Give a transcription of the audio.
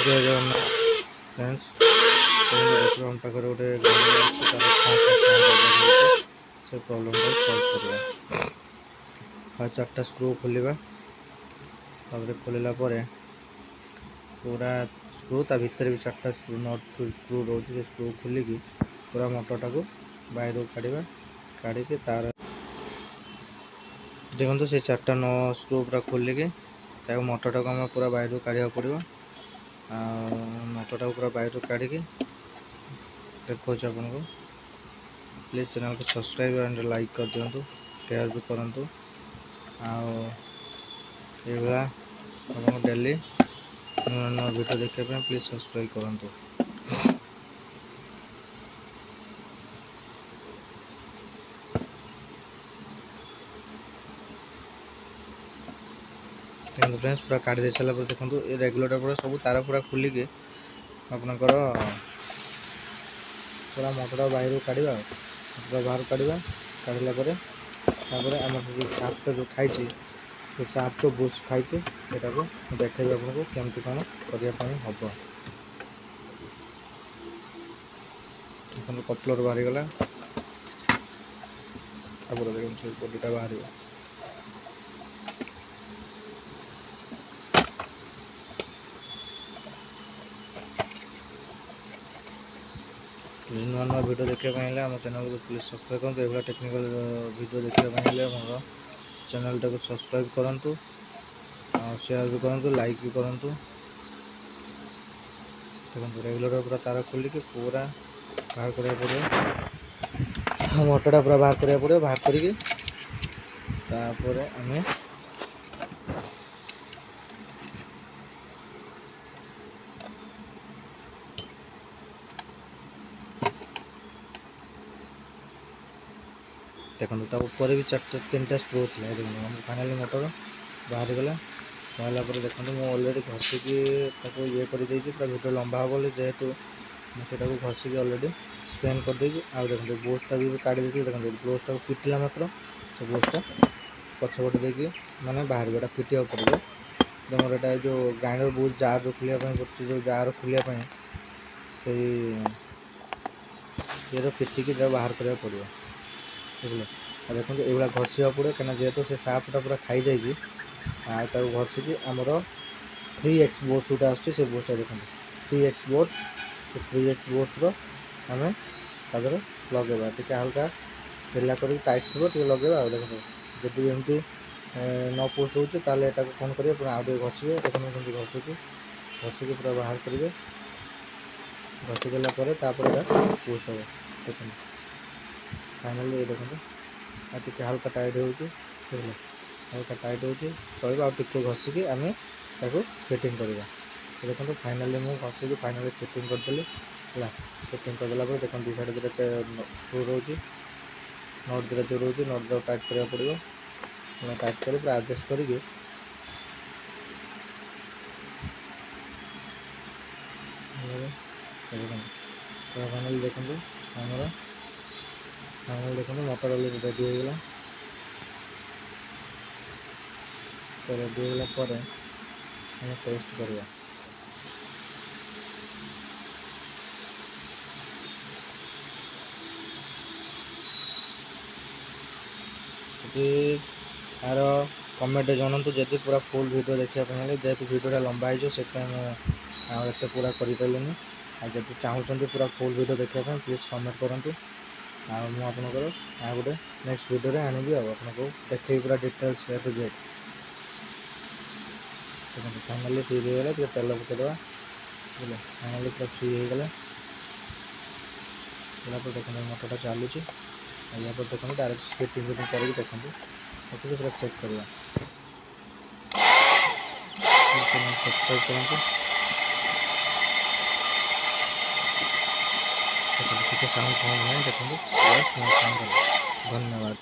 जय जगन्नाथ फ्रेंड्स देखिए हम पाखे गोटे से प्रॉब्लम सॉल्व करवा फास्ट 4टा स्क्रू खोलिबा खोलला पूरा स्क्रू ता भीतर भी 4टा स्क्रू नट स्क्रू रोचे से स्क्रू खोलिकी पूरा मोटरटा को बाहर काढ़ा काढ़ी तार देखो से 4टा न स्क्रू पूरा खोलिकी मोटरटा को आम पूरा बाहर काढ़ा पड़ो मोटरटा पूरा बाहर काढ़ी देखो आपन को प्लीज चैनल को सब्सक्राइब एंड लाइक कर दिंतु शेयर भी करूँ आगा आप डेली नुआ नुआ वीडियो देखा प्लीज सब्सक्राइब करूँ। देखो फ्रेंड्स पूरा काढ़ी दे सारा देखो ये रेगुलेटर पूरा सब तार पूरा खुलिकी आपनकर पूरा मोटर बाहर काढ़ा पूरा बाहर काढ़ा काढ़ला आम साफ्ट जो खाई से साफ्ट बुश खाई से देखे आपको केमती कौन करने हम देखो कपलर बाहर गला देखो बॉडीटा बाहर नुआ नुआ वीडियो देखापी आम चैनल को प्लीज सब्सक्राइब करूँ ये टेक्निकल वीडियो देखापी मोर चैनल टाक सब्सक्राइब करूँ शेयर भी करूँ लाइक भी करूँ। देखो रेगुलेटर पूरा तार खोलिकी पूरा बाहर करा पड़ो मोटरटा पूरा बाहर करा पड़ो बाहर करी आम देखो ऊपर भी 3टा स्क्रू थी फाइनाली मोटर बाहर गला बाहर पर देखो मुझे अलरेडी घसिकी ये कर पूरा वीडियो लंबा हे बोली जेहेतु मुझे घसिकी अलरेडी प्लेन कर देखो बोसटा भी काढ़ी देखिए देखो बोसटा पिटिला मात्र से बोसटा पछपटे देखिए माने बाहर गया फिटिया पड़ो मोर यहाँ जो ग्राइंडर बोझ जार जो खोलिया जो जार खोलिया से ये फिटिकी बाहर करा पड़ो बुझे देखो ये घषा पड़ो कहीं जेहेतु से साफ्टा पूरा खाई जाइए घसिकी आमर 3x बोर्ड जोटा आस बोर्डटा देखो 3x बोर्ड 3x बोर्ड आम तादर लगेगा टी हल्का ढिला कर टाइट थो लगेगा देखो जब एमती न पोस्ट हो कौन करेंगे पूरा आउ घषे देखो कमी घसुची घसिकी पूरा बाहर करेंगे घसीदेला पोस्ट हम देखो फाइनाली ये देखो टी हल्का टाइट हो हल्का टाइट हो चलो आगे घसिकी आम फिटिंग करवा देखो फाइनाली मुझे घसिकी फाइनाली फिटिंग करदेली है फिटिंग करदेला देखो दी साइड दुटा स्क्रू रोचे नट दुटा जो रोचे नट दर टाइट करा पड़ो टाइट कर पूरा एडजस्ट करके फाइनाली देखो आमर फाइनाल देखो मोटर अलरेडी रेडी हो गला तो रेडी होगा पर हम टेस्ट करवा यार कमेंट जानतु जदि पूरा फुल वीडियो देखापी जेहेतु वीडियोटा लंबा हो से पूरा करें जब चाहते पूरा फुल वीडियो देखापी प्लीज कमेंट करूँ आपंकर आ गए नेक्स्ट वीडियो आनी आपको देखे पूरा डिटेल्स ए टू जेड देखो फाइनाली फ्री हो गला तेल पकईदे बुझे फाइनाली पूरा फ्री हो गला देखो मोटरटा चलुची या पर देखो डायरेक्ट फिटिंग करके देखो ओके पूरा चेक करवा सब्सक्राइब करूँ साउंड कम है देखो धन्यवाद।